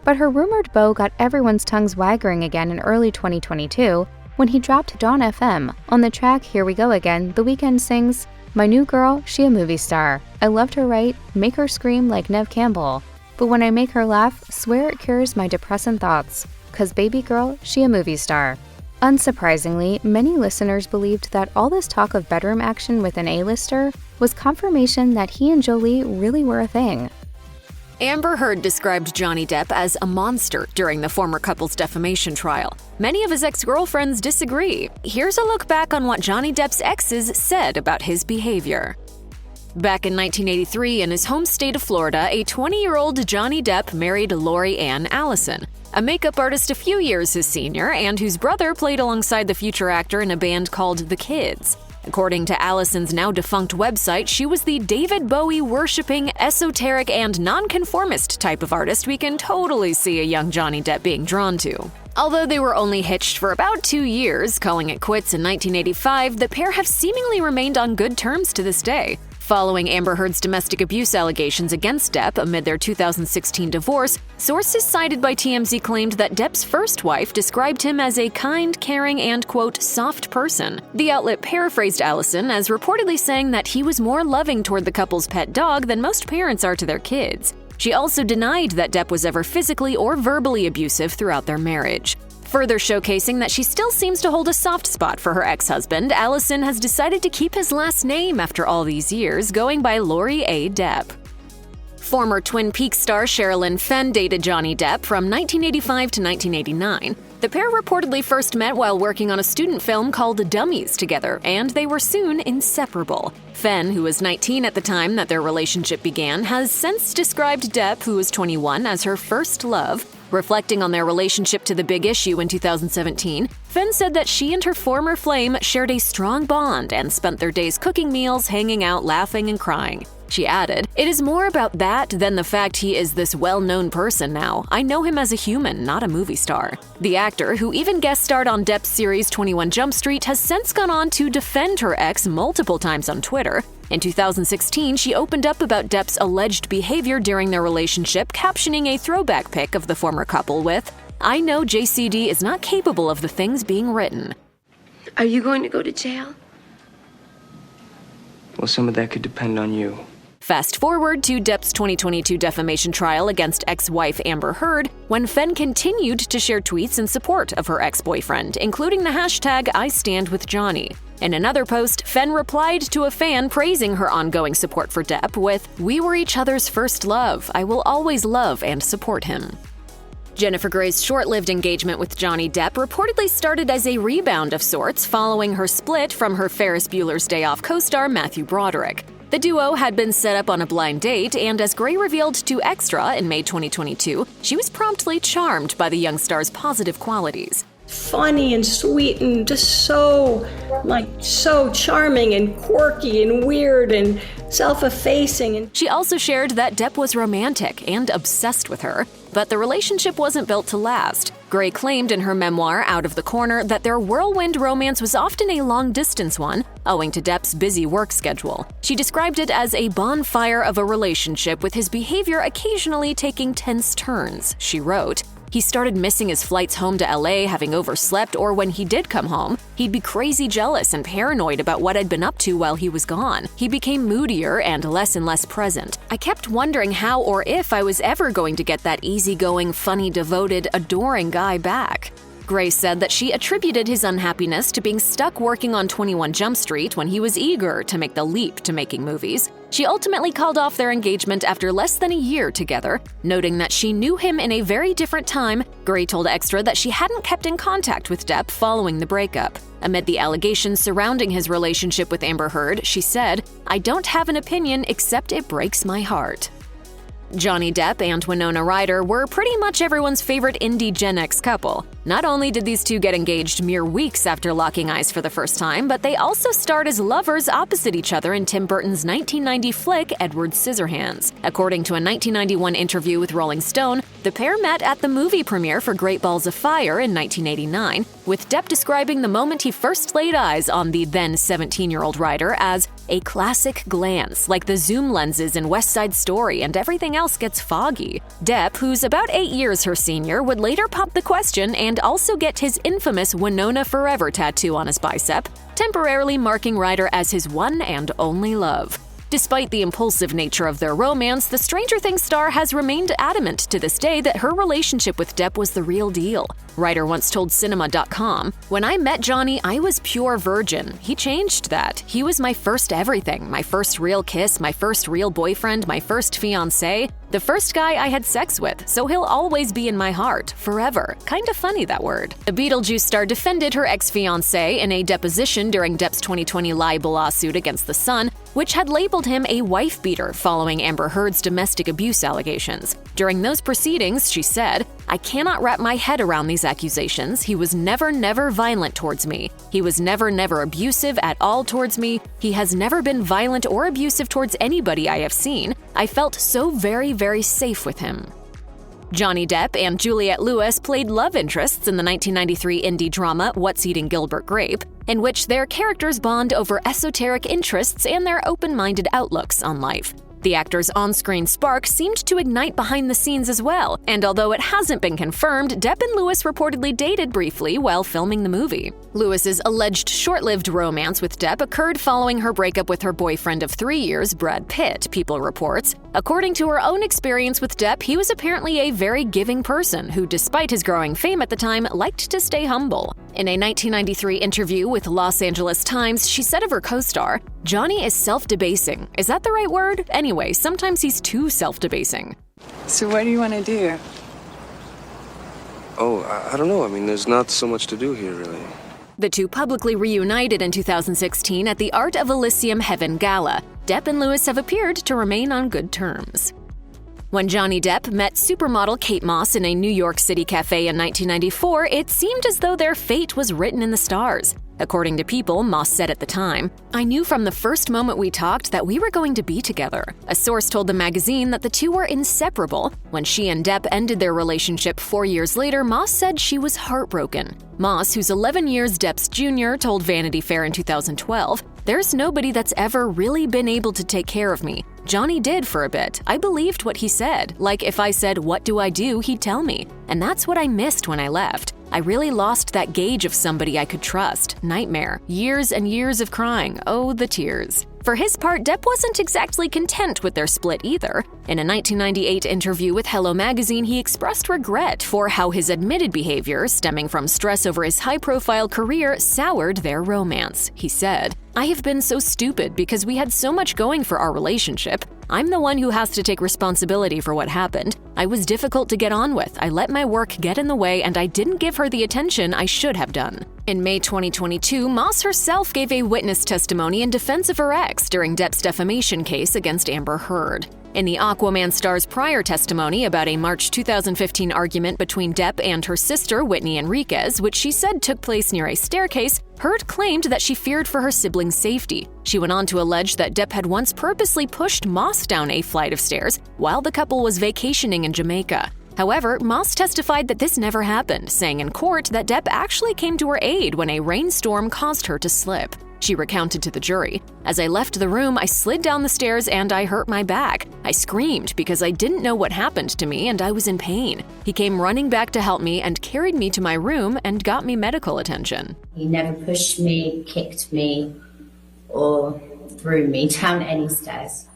But her rumored beau got everyone's tongues wagging again in early 2022 when he dropped Dawn FM. On the track Here We Go Again, The Weeknd sings, "My new girl, she a movie star. I loved her right, make her scream like Neve Campbell. But when I make her laugh, swear it cures my depressing thoughts. 'Cause baby girl, she a movie star." Unsurprisingly, many listeners believed that all this talk of bedroom action with an A-lister was confirmation that he and Jolie really were a thing. Amber Heard described Johnny Depp as a monster during the former couple's defamation trial. Many of his ex-girlfriends disagree. Here's a look back on what Johnny Depp's exes said about his behavior. Back in 1983, in his home state of Florida, a 20-year-old Johnny Depp married Lori Ann Allison, a makeup artist a few years his senior and whose brother played alongside the future actor in a band called The Kids. According to Allison's now-defunct website, she was the David Bowie-worshipping, esoteric, and nonconformist type of artist we can totally see a young Johnny Depp being drawn to. Although they were only hitched for about 2 years, calling it quits in 1985, the pair have seemingly remained on good terms to this day. Following Amber Heard's domestic abuse allegations against Depp amid their 2016 divorce, sources cited by TMZ claimed that Depp's first wife described him as a kind, caring, and, quote, soft person. The outlet paraphrased Allison as reportedly saying that he was more loving toward the couple's pet dog than most parents are to their kids. She also denied that Depp was ever physically or verbally abusive throughout their marriage. Further showcasing that she still seems to hold a soft spot for her ex-husband, Allison has decided to keep his last name after all these years, going by Lori A. Depp. Former Twin Peaks star Sherilyn Fenn dated Johnny Depp from 1985 to 1989. The pair reportedly first met while working on a student film called Dummies together, and they were soon inseparable. Fenn, who was 19 at the time that their relationship began, has since described Depp, who was 21, as her first love. Reflecting on their relationship to The Big Issue in 2017, Fenn said that she and her former flame shared a strong bond and spent their days cooking meals, hanging out, laughing, and crying. She added, "It is more about that than the fact he is this well-known person now. I know him as a human, not a movie star." The actor, who even guest-starred on Depp's series 21 Jump Street, has since gone on to defend her ex multiple times on Twitter. In 2016, she opened up about Depp's alleged behavior during their relationship, captioning a throwback pic of the former couple with, "I know JCD is not capable of the things being written." Are you going to go to jail? Well, some of that could depend on you. Fast forward to Depp's 2022 defamation trial against ex-wife Amber Heard, when Fenn continued to share tweets in support of her ex-boyfriend, including the hashtag #IStandWithJohnny. In another post, Fenn replied to a fan praising her ongoing support for Depp with, "We were each other's first love. I will always love and support him." Jennifer Grey's short-lived engagement with Johnny Depp reportedly started as a rebound of sorts following her split from her Ferris Bueller's Day Off co-star Matthew Broderick. The duo had been set up on a blind date, and as Grey revealed to Extra in May 2022, she was promptly charmed by the young star's positive qualities. Funny and sweet and just so charming and quirky and weird and self-effacing. And she also shared that Depp was romantic and obsessed with her, but the relationship wasn't built to last. Grey claimed in her memoir, Out of the Corner, that their whirlwind romance was often a long-distance one, owing to Depp's busy work schedule. She described it as a bonfire of a relationship with his behavior occasionally taking tense turns. She wrote, "He started missing his flights home to LA, having overslept, or when he did come home, he'd be crazy jealous and paranoid about what I'd been up to while he was gone. He became moodier and less present. I kept wondering how or if I was ever going to get that easygoing, funny, devoted, adoring guy back." Grey said that she attributed his unhappiness to being stuck working on 21 Jump Street when he was eager to make the leap to making movies. She ultimately called off their engagement after less than a year together, noting that she knew him in a very different time. Grey told Extra that she hadn't kept in contact with Depp following the breakup. Amid the allegations surrounding his relationship with Amber Heard, she said, "I don't have an opinion except it breaks my heart." Johnny Depp and Winona Ryder were pretty much everyone's favorite indie Gen X couple. Not only did these two get engaged mere weeks after locking eyes for the first time, but they also starred as lovers opposite each other in Tim Burton's 1990 flick Edward Scissorhands. According to a 1991 interview with Rolling Stone, the pair met at the movie premiere for Great Balls of Fire in 1989, with Depp describing the moment he first laid eyes on the then 17-year-old Ryder as a classic glance, like the zoom lenses in West Side Story, and everything else gets foggy. Depp, who's about 8 years her senior, would later pop the question and also get his infamous Winona Forever tattoo on his bicep, temporarily marking Ryder as his one and only love. Despite the impulsive nature of their romance, the Stranger Things star has remained adamant to this day that her relationship with Depp was the real deal. Ryder once told Cinema.com, "When I met Johnny, I was pure virgin. He changed that. He was my first everything, my first real kiss, my first real boyfriend, my first fiancé, the first guy I had sex with, so he'll always be in my heart, forever." Kinda funny, that word. The Beetlejuice star defended her ex-fiancé in a deposition during Depp's 2020 libel lawsuit against The Sun, which had labeled him a wife-beater following Amber Heard's domestic abuse allegations. During those proceedings, she said, "I cannot wrap my head around these accusations. He was never violent towards me. He was never abusive at all towards me. He has never been violent or abusive towards anybody I have seen. I felt so very safe with him." Johnny Depp and Juliette Lewis played love interests in the 1993 indie drama What's Eating Gilbert Grape, in which their characters bond over esoteric interests and their open-minded outlooks on life. The actors' on-screen spark seemed to ignite behind the scenes as well, and although it hasn't been confirmed, Depp and Lewis reportedly dated briefly while filming the movie. Lewis's alleged short-lived romance with Depp occurred following her breakup with her boyfriend of 3 years, Brad Pitt, People reports. According to her own experience with Depp, he was apparently a very giving person who, despite his growing fame at the time, liked to stay humble. In a 1993 interview with Los Angeles Times, she said of her co-star, "Johnny is self-debasing. Is that the right word? Anyway, sometimes he's too self-debasing." So what do you want to do? Oh, I don't know. I mean, there's not so much to do here, really. The two publicly reunited in 2016 at the Art of Elysium Heaven Gala. Depp and Lewis have appeared to remain on good terms. When Johnny Depp met supermodel Kate Moss in a New York City cafe in 1994, it seemed as though their fate was written in the stars. According to People, Moss said at the time, "I knew from the first moment we talked that we were going to be together." A source told the magazine that the two were inseparable. When she and Depp ended their relationship 4 years later, Moss said she was heartbroken. Moss, who's 11 years Depp's junior, told Vanity Fair in 2012, "There's nobody that's ever really been able to take care of me. Johnny did for a bit. I believed what he said. Like if I said, 'What do I do?' he'd tell me. And that's what I missed when I left. I really lost that gauge of somebody I could trust. Nightmare. Years and years of crying. Oh, the tears." For his part, Depp wasn't exactly content with their split either. In a 1998 interview with Hello Magazine, he expressed regret for how his admitted behavior, stemming from stress over his high-profile career, soured their romance. He said, "I have been so stupid because we had so much going for our relationship. I'm the one who has to take responsibility for what happened. I was difficult to get on with. I let my work get in the way and I didn't give her the attention I should have done." In May 2022, Moss herself gave a witness testimony in defense of her ex during Depp's defamation case against Amber Heard. In the Aquaman star's prior testimony about a March 2015 argument between Depp and her sister, Whitney Enriquez, which she said took place near a staircase, Heard claimed that she feared for her siblings' safety. She went on to allege that Depp had once purposely pushed Moss down a flight of stairs while the couple was vacationing in Jamaica. However, Moss testified that this never happened, saying in court that Depp actually came to her aid when a rainstorm caused her to slip. She recounted to the jury, "As I left the room, I slid down the stairs and I hurt my back. I screamed because I didn't know what happened to me and I was in pain. He came running back to help me and carried me to my room and got me medical attention." He never pushed me, kicked me, or threw me down any stairs.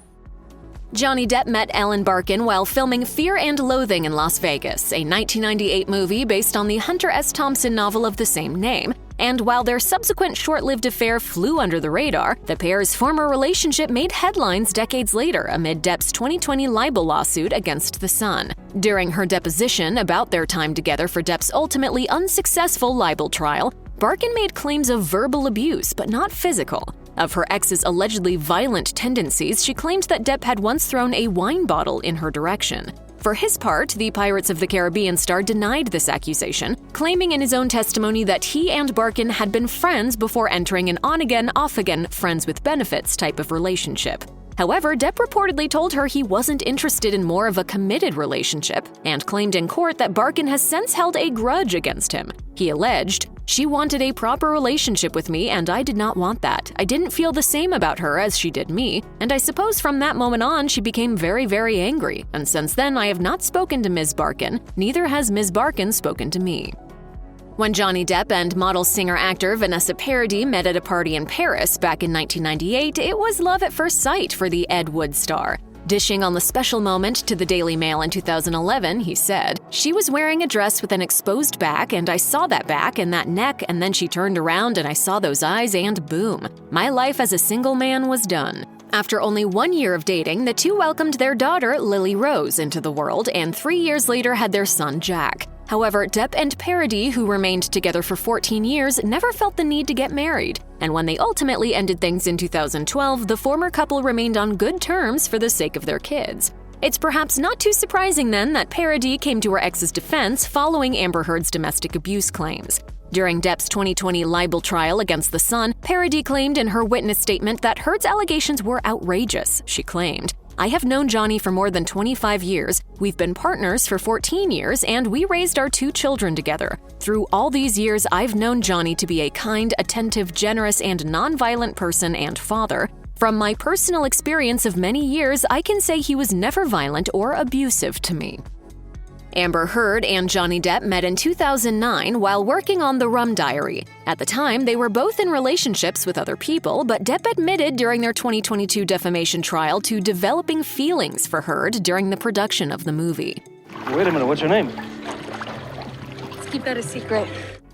Johnny Depp met Ellen Barkin while filming Fear and Loathing in Las Vegas, a 1998 movie based on the Hunter S. Thompson novel of the same name. And while their subsequent short-lived affair flew under the radar, the pair's former relationship made headlines decades later amid Depp's 2020 libel lawsuit against The Sun. During her deposition about their time together for Depp's ultimately unsuccessful libel trial, Barkin made claims of verbal abuse, but not physical. Of her ex's allegedly violent tendencies, she claimed that Depp had once thrown a wine bottle in her direction. For his part, the Pirates of the Caribbean star denied this accusation, claiming in his own testimony that he and Barkin had been friends before entering an on-again, off-again, friends with benefits type of relationship. However, Depp reportedly told her he wasn't interested in more of a committed relationship and claimed in court that Barkin has since held a grudge against him. He alleged, "She wanted a proper relationship with me and I did not want that. I didn't feel the same about her as she did me, and I suppose from that moment on she became very, very angry, and since then I have not spoken to Ms. Barkin, neither has Ms. Barkin spoken to me." When Johnny Depp and model-singer-actor Vanessa Paradis met at a party in Paris back in 1998, it was love at first sight for the Ed Wood star. Dishing on the special moment to the Daily Mail in 2011, he said, "She was wearing a dress with an exposed back, and I saw that back and that neck, and then she turned around and I saw those eyes, and boom. My life as a single man was done." After only 1 year of dating, the two welcomed their daughter, Lily Rose, into the world, and 3 years later had their son, Jack. However, Depp and Paradis, who remained together for 14 years, never felt the need to get married. And when they ultimately ended things in 2012, the former couple remained on good terms for the sake of their kids. It's perhaps not too surprising then that Paradis came to her ex's defense following Amber Heard's domestic abuse claims. During Depp's 2020 libel trial against The Sun, Paradis claimed in her witness statement that Heard's allegations were outrageous. She claimed, "I have known Johnny for more than 25 years. We've been partners for 14 years, and we raised our 2 children together. Through all these years, I've known Johnny to be a kind, attentive, generous, and nonviolent person and father. From my personal experience of many years, I can say he was never violent or abusive to me." Amber Heard and Johnny Depp met in 2009 while working on The Rum Diary. At the time, they were both in relationships with other people, but Depp admitted during their 2022 defamation trial to developing feelings for Heard during the production of the movie. Wait a minute, what's your name? Let's keep that a secret.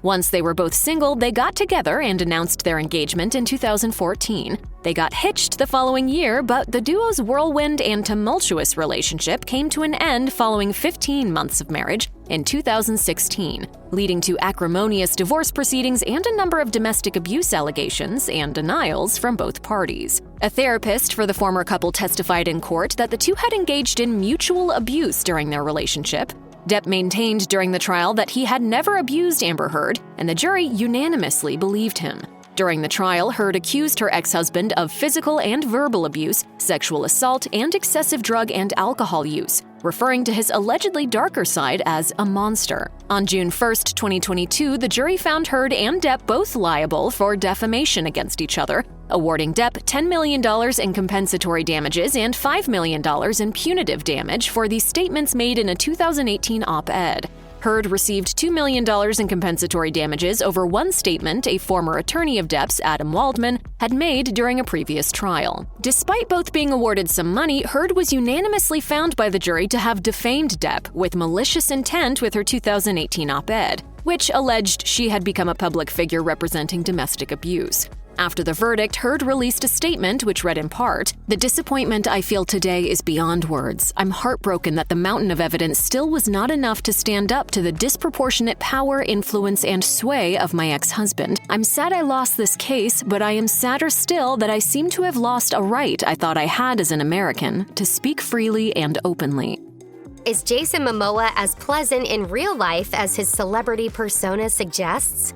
Once they were both single, they got together and announced their engagement in 2014. They got hitched the following year, but the duo's whirlwind and tumultuous relationship came to an end following 15 months of marriage in 2016, leading to acrimonious divorce proceedings and a number of domestic abuse allegations and denials from both parties. A therapist for the former couple testified in court that the two had engaged in mutual abuse during their relationship. Depp maintained during the trial that he had never abused Amber Heard, and the jury unanimously believed him. During the trial, Heard accused her ex-husband of physical and verbal abuse, sexual assault, and excessive drug and alcohol use, referring to his allegedly darker side as a monster. On June 1st, 2022, the jury found Heard and Depp both liable for defamation against each other, awarding Depp $10 million in compensatory damages and $5 million in punitive damage for the statements made in a 2018 op-ed. Heard received $2 million in compensatory damages over one statement a former attorney of Depp's, Adam Waldman, had made during a previous trial. Despite both being awarded some money, Heard was unanimously found by the jury to have defamed Depp with malicious intent with her 2018 op-ed, which alleged she had become a public figure representing domestic abuse. After the verdict, Heard released a statement which read in part, "The disappointment I feel today is beyond words. I'm heartbroken that the mountain of evidence still was not enough to stand up to the disproportionate power, influence, and sway of my ex-husband. I'm sad I lost this case, but I am sadder still that I seem to have lost a right I thought I had as an American to speak freely and openly." Is Jason Momoa as pleasant in real life as his celebrity persona suggests?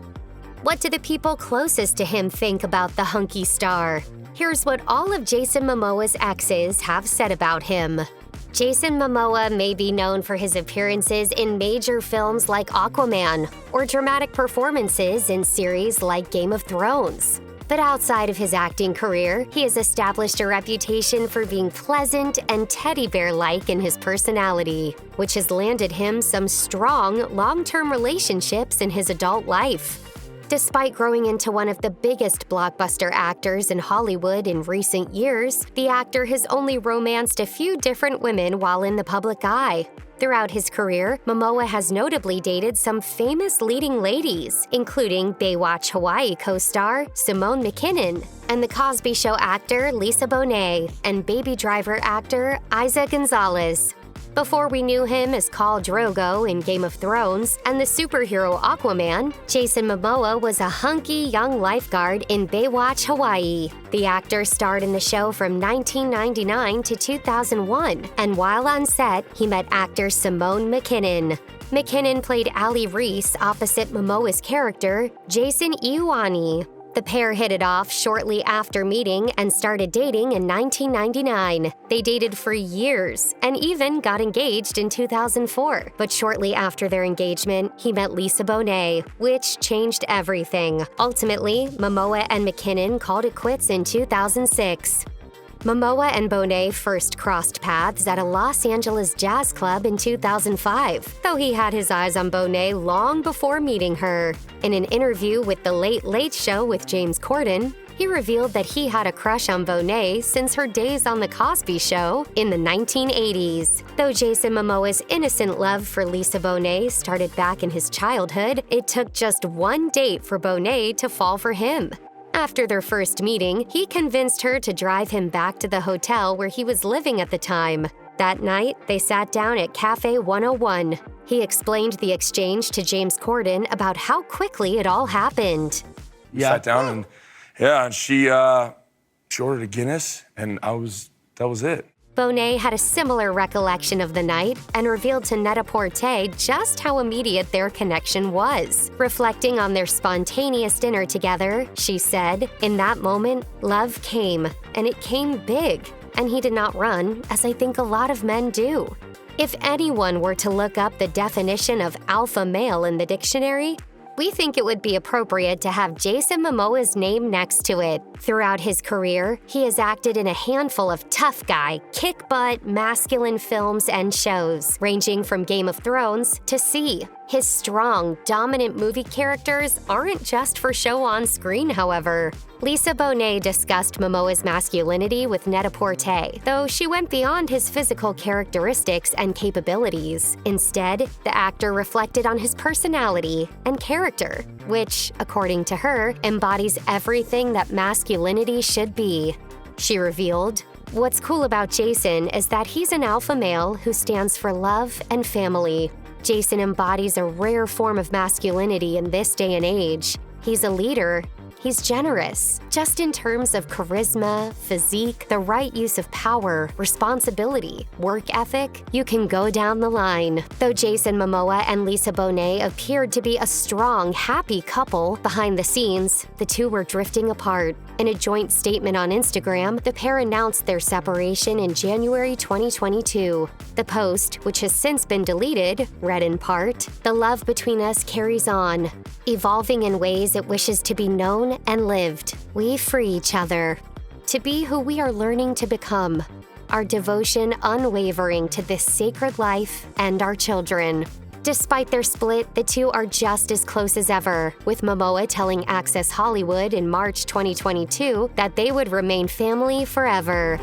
What do the people closest to him think about the hunky star? Here's what all of Jason Momoa's exes have said about him. Jason Momoa may be known for his appearances in major films like Aquaman or dramatic performances in series like Game of Thrones. But outside of his acting career, he has established a reputation for being pleasant and teddy bear-like in his personality, which has landed him some strong, long-term relationships in his adult life. Despite growing into one of the biggest blockbuster actors in Hollywood in recent years, the actor has only romanced a few different women while in the public eye. Throughout his career, Momoa has notably dated some famous leading ladies, including Baywatch Hawaii co-star Simone McKinnon, and The Cosby Show actor Lisa Bonet, and Baby Driver actor Isa Gonzalez. Before we knew him as Khal Drogo in Game of Thrones and the superhero Aquaman, Jason Momoa was a hunky young lifeguard in Baywatch Hawaii. The actor starred in the show from 1999 to 2001, and while on set, he met actor Simone McKinnon. McKinnon played Allie Reese opposite Momoa's character, Jason Iwani. The pair hit it off shortly after meeting and started dating in 1999. They dated for years and even got engaged in 2004. But shortly after their engagement, he met Lisa Bonet, which changed everything. Ultimately, Momoa and McKinnon called it quits in 2006. Momoa and Bonet first crossed paths at a Los Angeles jazz club in 2005, though he had his eyes on Bonet long before meeting her. In an interview with The Late Late Show with James Corden, he revealed that he had a crush on Bonet since her days on The Cosby Show in the 1980s. Though Jason Momoa's innocent love for Lisa Bonet started back in his childhood, it took just one date for Bonet to fall for him. After their first meeting, he convinced her to drive him back to the hotel where he was living at the time. That night, they sat down at Cafe 101. He explained the exchange to James Corden about how quickly it all happened. Sat down and she ordered a Guinness, and that was it. Bonet had a similar recollection of the night and revealed to Net-a-Porter just how immediate their connection was. Reflecting on their spontaneous dinner together, she said, "In that moment, love came, and it came big. And he did not run, as I think a lot of men do." If anyone were to look up the definition of alpha male in the dictionary, we think it would be appropriate to have Jason Momoa's name next to it. Throughout his career, he has acted in a handful of tough guy, kick-butt, masculine films and shows, ranging from Game of Thrones to See. His strong, dominant movie characters aren't just for show on screen, however. Lisa Bonet discussed Momoa's masculinity with Net-a-Porter, though she went beyond his physical characteristics and capabilities. Instead, the actor reflected on his personality and character, which, according to her, embodies everything that masculinity should be. She revealed, "What's cool about Jason is that he's an alpha male who stands for love and family. Jason embodies a rare form of masculinity in this day and age. He's a leader. He's generous. Just in terms of charisma, physique, the right use of power, responsibility, work ethic, you can go down the line." Though Jason Momoa and Lisa Bonet appeared to be a strong, happy couple, behind the scenes, the two were drifting apart. In a joint statement on Instagram, the pair announced their separation in January 2022. The post, which has since been deleted, read in part, "The love between us carries on, evolving in ways it wishes to be known and lived. We free each other to be who we are learning to become. Our devotion unwavering to this sacred life and our children." Despite their split, the two are just as close as ever, with Momoa telling Access Hollywood in March 2022 that they would remain family forever.